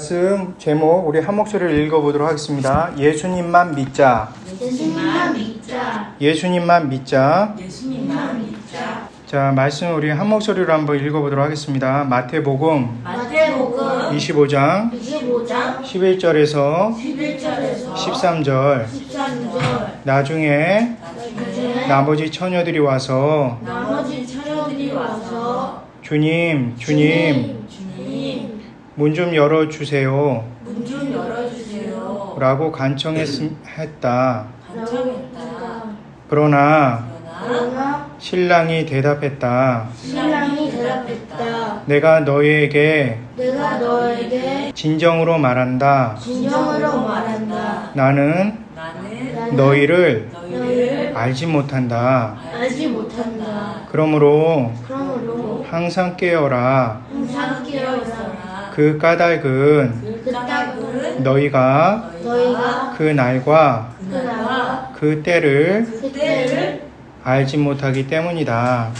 말씀 제목 우리 한 목소리를 읽어보도록 하겠습니다. 예수님만 믿자. 예수님만 믿자. 예수님만 믿자. 예수님만 믿자. 자, 말씀 우리 한 목소리로 한번 읽어보도록 하겠습니다. 마태복음 25장 11절에서 13절. 나중에 나머지 처녀들이 와서 주님 문 좀 열어주세요 라고 간청했다. 그러나 신랑이 대답했다. 내가 너희에게 진정으로 말한다. 나는 너희를 알지 못한다. 그러므로 항상 깨어라. 그 까닭은 너희가 그 날과 그 때를 알지 못하기 때문이다.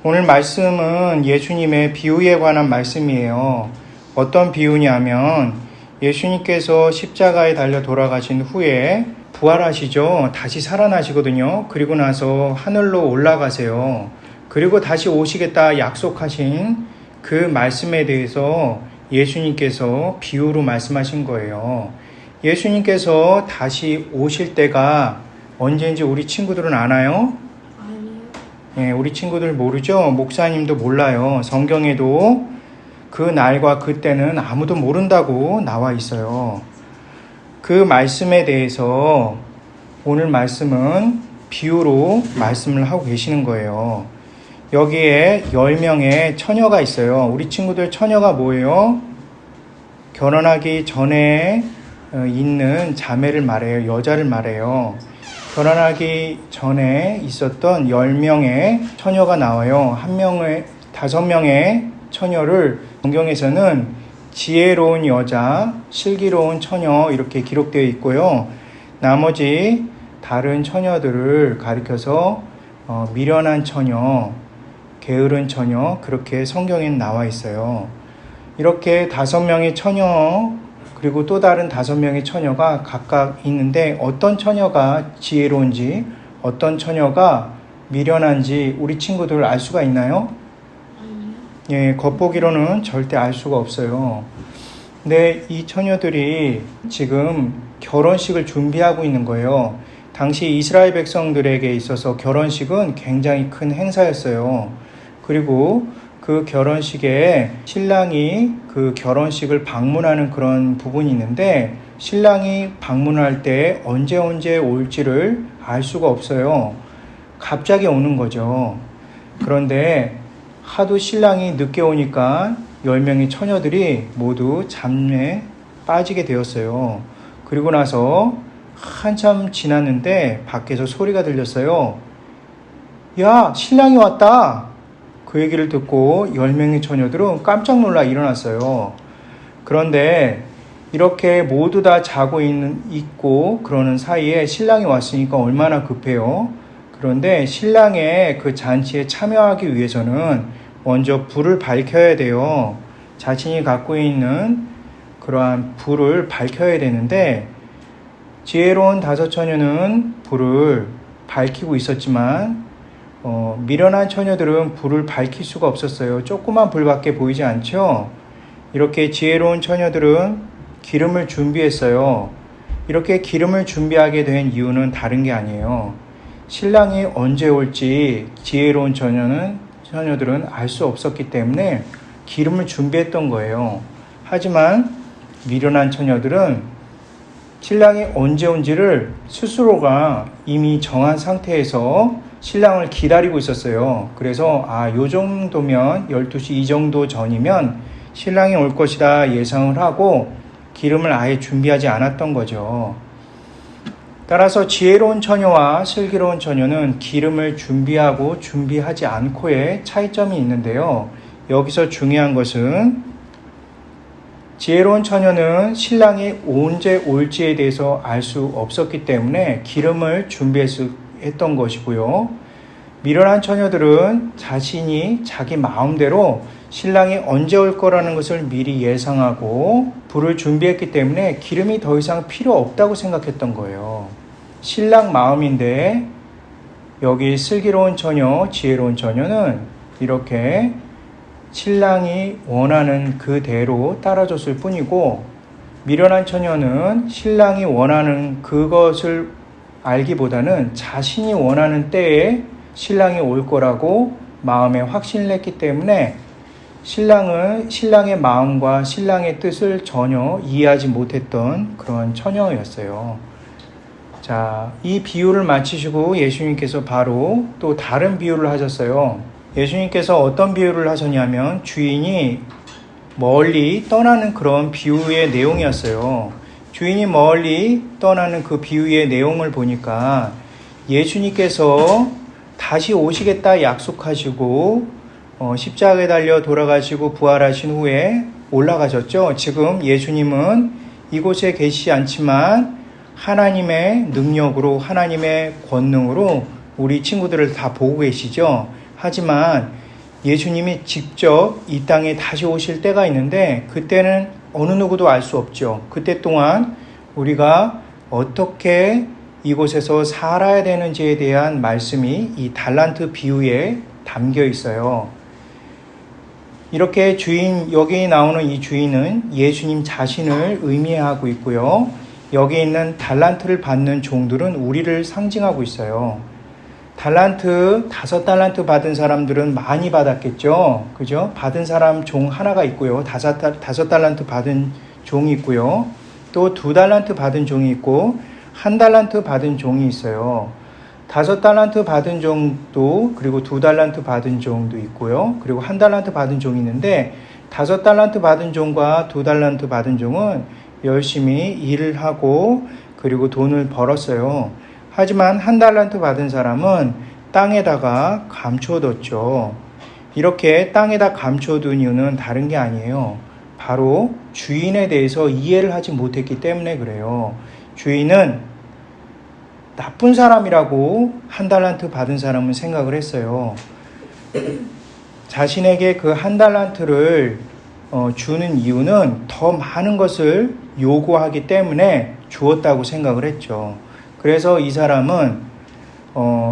오늘 말씀은 예수님의 비유에 관한 말씀이에요. 어떤 비유냐면 예수님께서 십자가에 달려 돌아가신 후에 부활하시죠. 다시 살아나시거든요. 그리고 나서 하늘로 올라가세요. 그리고 다시 오시겠다 약속하신 그 말씀에 대해서 예수님께서 비유로 말씀하신 거예요. 예수님께서 다시 오실 때가 언제인지 우리 친구들은 아나요? 아니요. 우리 친구들 모르죠? 목사님도 몰라요. 성경에도 그 날과 그 때는 아무도 모른다고 나와 있어요. 그 말씀에 대해서 오늘 말씀은 비유로 말씀을 하고 계시는 거예요. 여기에 10명의 처녀가 있어요. 우리 친구들 처녀가 뭐예요? 결혼하기 전에 있는 자매를 말해요. 여자를 말해요. 결혼하기 전에 있었던 10명의 처녀가 나와요. 5명의 처녀를 성경에서는 지혜로운 여자, 슬기로운 처녀 이렇게 기록되어 있고요. 나머지 다른 처녀들을 가리켜서 미련한 처녀, 게으른 처녀 그렇게 성경에는 나와 있어요. 이렇게 5명의 처녀 그리고 또 다른 5명의 처녀가 각각 있는데 어떤 처녀가 지혜로운지 어떤 처녀가 미련한지 우리 친구들 알 수가 있나요? 예, 겉보기로는 절대 알 수가 없어요. 근데 이 처녀들이 지금 결혼식을 준비하고 있는 거예요. 당시 이스라엘 백성들에게 있어서 결혼식은 굉장히 큰 행사였어요. 그리고 그 결혼식에 신랑이 그 결혼식을 방문하는 그런 부분이 있는데 신랑이 방문할 때 언제 올지를 알 수가 없어요. 갑자기 오는 거죠. 그런데 하도 신랑이 늦게 오니까 10명의 처녀들이 모두 잠에 빠지게 되었어요. 그리고 나서 한참 지났는데 밖에서 소리가 들렸어요. 야, 신랑이 왔다. 그 얘기를 듣고 10명의 처녀들은 깜짝 놀라 일어났어요. 그런데 이렇게 모두 다 자고 있고 그러는 사이에 신랑이 왔으니까 얼마나 급해요. 그런데 신랑의 그 잔치에 참여하기 위해서는 먼저 불을 밝혀야 돼요. 자신이 갖고 있는 그러한 불을 밝혀야 되는데 지혜로운 5 처녀는 불을 밝히고 있었지만 미련한 처녀들은 불을 밝힐 수가 없었어요. 조그만 불밖에 보이지 않죠? 이렇게 지혜로운 처녀들은 기름을 준비했어요. 이렇게 기름을 준비하게 된 이유는 다른 게 아니에요. 신랑이 언제 올지 지혜로운 처녀들은 알 수 없었기 때문에 기름을 준비했던 거예요. 하지만 미련한 처녀들은 신랑이 언제 온지를 스스로가 이미 정한 상태에서 신랑을 기다리고 있었어요. 그래서 요 정도면 12시 이 정도 전이면 신랑이 올 것이다 예상을 하고 기름을 아예 준비하지 않았던 거죠. 따라서 지혜로운 처녀와 슬기로운 처녀는 기름을 준비하고 준비하지 않고의 차이점이 있는데요. 여기서 중요한 것은 지혜로운 처녀는 신랑이 언제 올지에 대해서 알 수 없었기 때문에 기름을 준비했던 것이고요. 미련한 처녀들은 자신이 자기 마음대로 신랑이 언제 올 거라는 것을 미리 예상하고 불을 준비했기 때문에 기름이 더 이상 필요 없다고 생각했던 거예요. 신랑 마음인데 여기 슬기로운 처녀, 지혜로운 처녀는 이렇게 신랑이 원하는 그대로 따라줬을 뿐이고, 미련한 처녀는 신랑이 원하는 그것을 알기보다는 자신이 원하는 때에 신랑이 올 거라고 마음에 확신을 했기 때문에 신랑은 신랑의 마음과 신랑의 뜻을 전혀 이해하지 못했던 그런 처녀였어요. 자, 이 비유를 마치시고 예수님께서 바로 또 다른 비유를 하셨어요. 예수님께서 어떤 비유를 하셨냐면 주인이 멀리 떠나는 그런 비유의 내용이었어요. 주인이 멀리 떠나는 그 비유의 내용을 보니까 예수님께서 다시 오시겠다 약속하시고 십자가에 달려 돌아가시고 부활하신 후에 올라가셨죠. 지금 예수님은 이곳에 계시지 않지만 하나님의 능력으로, 하나님의 권능으로 우리 친구들을 다 보고 계시죠. 하지만 예수님이 직접 이 땅에 다시 오실 때가 있는데 그때는 어느 누구도 알 수 없죠. 그때 동안 우리가 어떻게 이곳에서 살아야 되는지에 대한 말씀이 이 달란트 비유에 담겨 있어요. 이렇게 여기 나오는 이 주인은 예수님 자신을 의미하고 있고요. 여기 있는 달란트를 받는 종들은 우리를 상징하고 있어요. 5달란트 받은 사람들은 많이 받았겠죠. 그죠? 받은 사람 종 하나가 있고요. 5달란트 받은 종이 있고요. 또 2달란트 받은 종이 있고 1달란트 받은 종이 있어요. 5달란트 받은 종도, 그리고 2달란트 받은 종도 있고요. 그리고 1달란트 받은 종이 있는데 5달란트 받은 종과 2달란트 받은 종은 열심히 일을 하고 그리고 돈을 벌었어요. 하지만 1달란트 받은 사람은 땅에다가 감춰뒀죠. 이렇게 땅에다 감춰둔 이유는 다른 게 아니에요. 바로 주인에 대해서 이해를 하지 못했기 때문에 그래요. 주인은 나쁜 사람이라고 1달란트 받은 사람은 생각을 했어요. 자신에게 그 1달란트를 주는 이유는 더 많은 것을 요구하기 때문에 주었다고 생각을 했죠. 그래서 이 사람은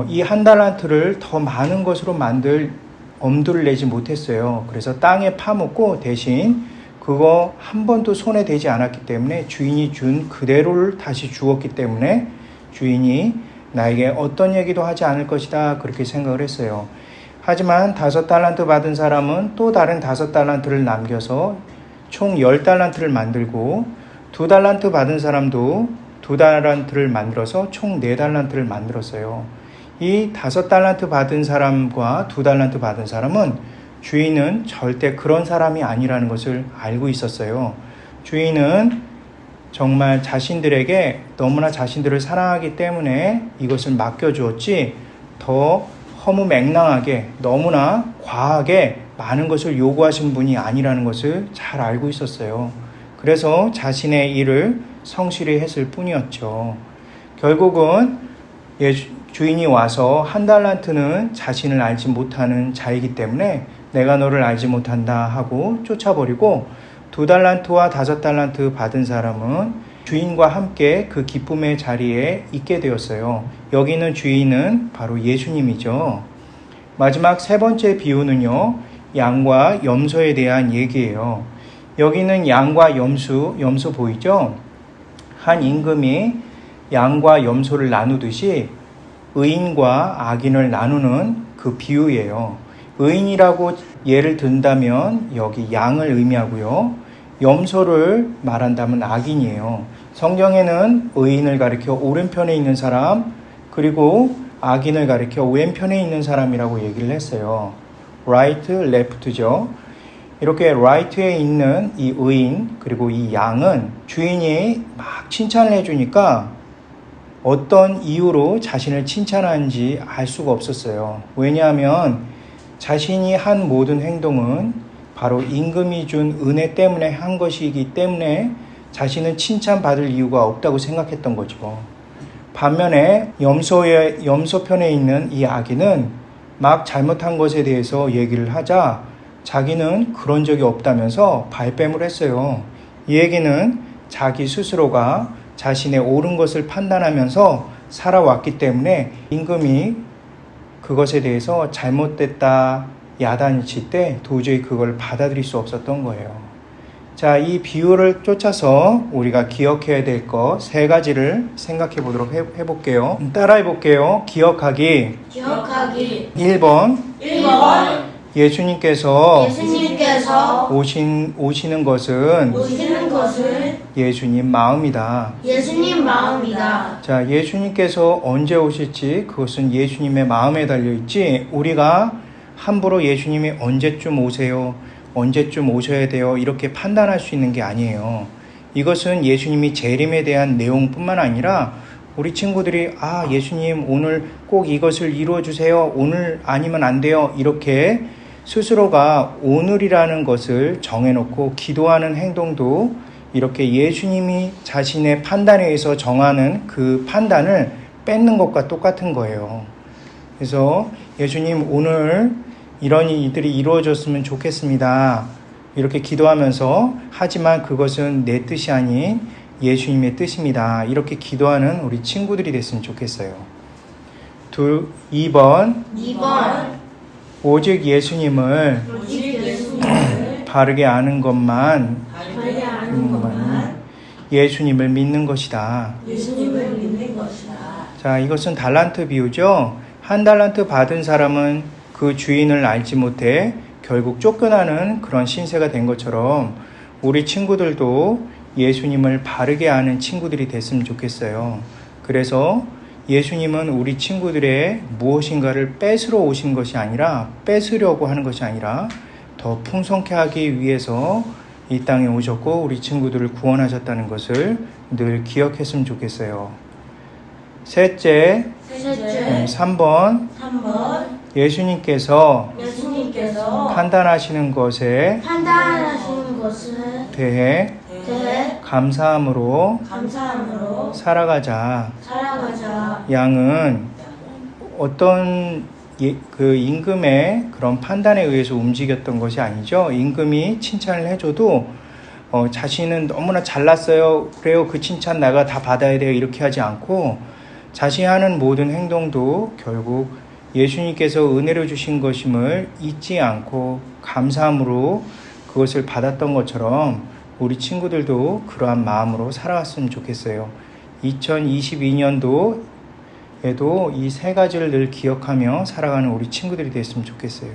이 1달란트를 더 많은 것으로 만들 엄두를 내지 못했어요. 그래서 땅에 파묻고 대신 그거 한 번도 손에 대지 않았기 때문에 주인이 준 그대로를 다시 주었기 때문에 주인이 나에게 어떤 얘기도 하지 않을 것이다 그렇게 생각을 했어요. 하지만 5달란트 받은 사람은 또 다른 5달란트를 남겨서 총 10달란트를 만들고 2달란트 받은 사람도 2달란트를 만들어서 총 4달란트를 만들었어요. 이 5달란트 받은 사람과 2달란트 받은 사람은 주인은 절대 그런 사람이 아니라는 것을 알고 있었어요. 주인은 정말 자신들에게 너무나 자신들을 사랑하기 때문에 이것을 맡겨주었지 더 허무맹랑하게 너무나 과하게 많은 것을 요구하신 분이 아니라는 것을 잘 알고 있었어요. 그래서 자신의 일을 성실히 했을 뿐이었죠. 결국은 주인이 와서 1달란트는 자신을 알지 못하는 자이기 때문에 내가 너를 알지 못한다 하고 쫓아버리고 2달란트와 5달란트 받은 사람은 주인과 함께 그 기쁨의 자리에 있게 되었어요. 여기 있는 주인은 바로 예수님이죠. 마지막 3번째 비유는요, 양과 염소에 대한 얘기예요. 여기는 양과 염소 보이죠? 한 임금이 양과 염소를 나누듯이 의인과 악인을 나누는 그 비유예요. 의인이라고 예를 든다면 여기 양을 의미하고요. 염소를 말한다면 악인이에요. 성경에는 의인을 가리켜 오른편에 있는 사람, 그리고 악인을 가리켜 왼편에 있는 사람이라고 얘기를 했어요. right, left죠. 이렇게 right에 있는 이 의인, 그리고 이 양은 주인이 막 칭찬을 해주니까 어떤 이유로 자신을 칭찬하는지 알 수가 없었어요. 왜냐하면 자신이 한 모든 행동은 바로 임금이 준 은혜 때문에 한 것이기 때문에 자신은 칭찬받을 이유가 없다고 생각했던 거죠. 반면에 염소 편에 있는 이 악인은 막 잘못한 것에 대해서 얘기를 하자 자기는 그런 적이 없다면서 발뺌을 했어요. 이 얘기는 자기 스스로가 자신의 옳은 것을 판단하면서 살아왔기 때문에 임금이 그것에 대해서 잘못됐다 야단을 칠 때 도저히 그걸 받아들일 수 없었던 거예요. 자, 이 비유를 쫓아서 우리가 기억해야 될 것 세 가지를 생각해 보도록 해볼게요. 따라해 볼게요. 기억하기. 기억하기. 1번. 1번. 예수님께서 오시는 것은 예수님 마음이다. 예수님 마음이다. 자, 예수님께서 언제 오실지 그것은 예수님의 마음에 달려있지 우리가 함부로 예수님이 언제쯤 오세요, 언제쯤 오셔야 돼요 이렇게 판단할 수 있는 게 아니에요. 이것은 예수님이 재림에 대한 내용뿐만 아니라 우리 친구들이 예수님 오늘 꼭 이것을 이루어 주세요, 오늘 아니면 안 돼요 이렇게 스스로가 오늘이라는 것을 정해놓고 기도하는 행동도 이렇게 예수님이 자신의 판단에 의해서 정하는 그 판단을 뺏는 것과 똑같은 거예요. 그래서 예수님 오늘 이런 일들이 이루어졌으면 좋겠습니다 이렇게 기도하면서, 하지만 그것은 내 뜻이 아닌 예수님의 뜻입니다 이렇게 기도하는 우리 친구들이 됐으면 좋겠어요. 2번 오직 예수님을 바르게 아는 것만 예수님을 믿는 것이다. 자, 이것은 달란트 비유죠. 한 달란트 받은 사람은 그 주인을 알지 못해 결국 쫓겨나는 그런 신세가 된 것처럼 우리 친구들도 예수님을 바르게 아는 친구들이 됐으면 좋겠어요. 그래서 예수님은 우리 친구들의 무엇인가를 뺏으러 오신 것이 아니라, 뺏으려고 하는 것이 아니라 더 풍성케 하기 위해서 이 땅에 오셨고 우리 친구들을 구원하셨다는 것을 늘 기억했으면 좋겠어요. 셋째, 3번 예수님께서 판단하시는 것에 대해 감사함으로 살아가자. 양은 어떤 그 임금의 그런 판단에 의해서 움직였던 것이 아니죠. 임금이 칭찬을 해줘도 자신은 너무나 잘났어요, 그래요, 그 칭찬 내가 다 받아야 돼요 이렇게 하지 않고 자신이 하는 모든 행동도 결국 예수님께서 은혜로 주신 것임을 잊지 않고 감사함으로 그것을 받았던 것처럼 우리 친구들도 그러한 마음으로 살아갔으면 좋겠어요. 2022년도에도 이 세 가지를 늘 기억하며 살아가는 우리 친구들이 됐으면 좋겠어요.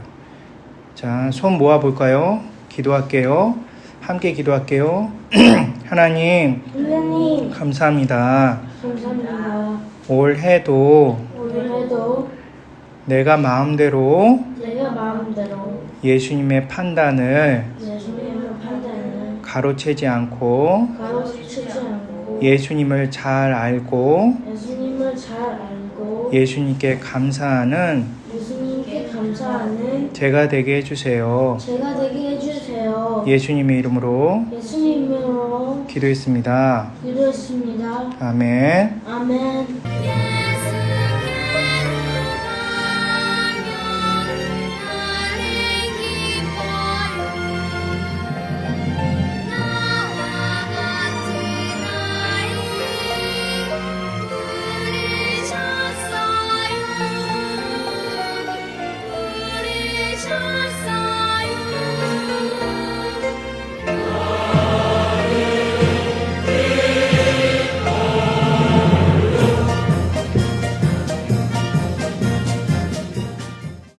자, 손 모아 볼까요? 기도할게요. 함께 기도할게요. 하나님, 감사합니다. 올 해도 내가 마음대로 예수님의 판단을 가로채지 않고 예수님을 잘 알고 예수님께 감사하는 제가 되게 해주세요. 예수님의 이름으로 기도했습니다. 아멘.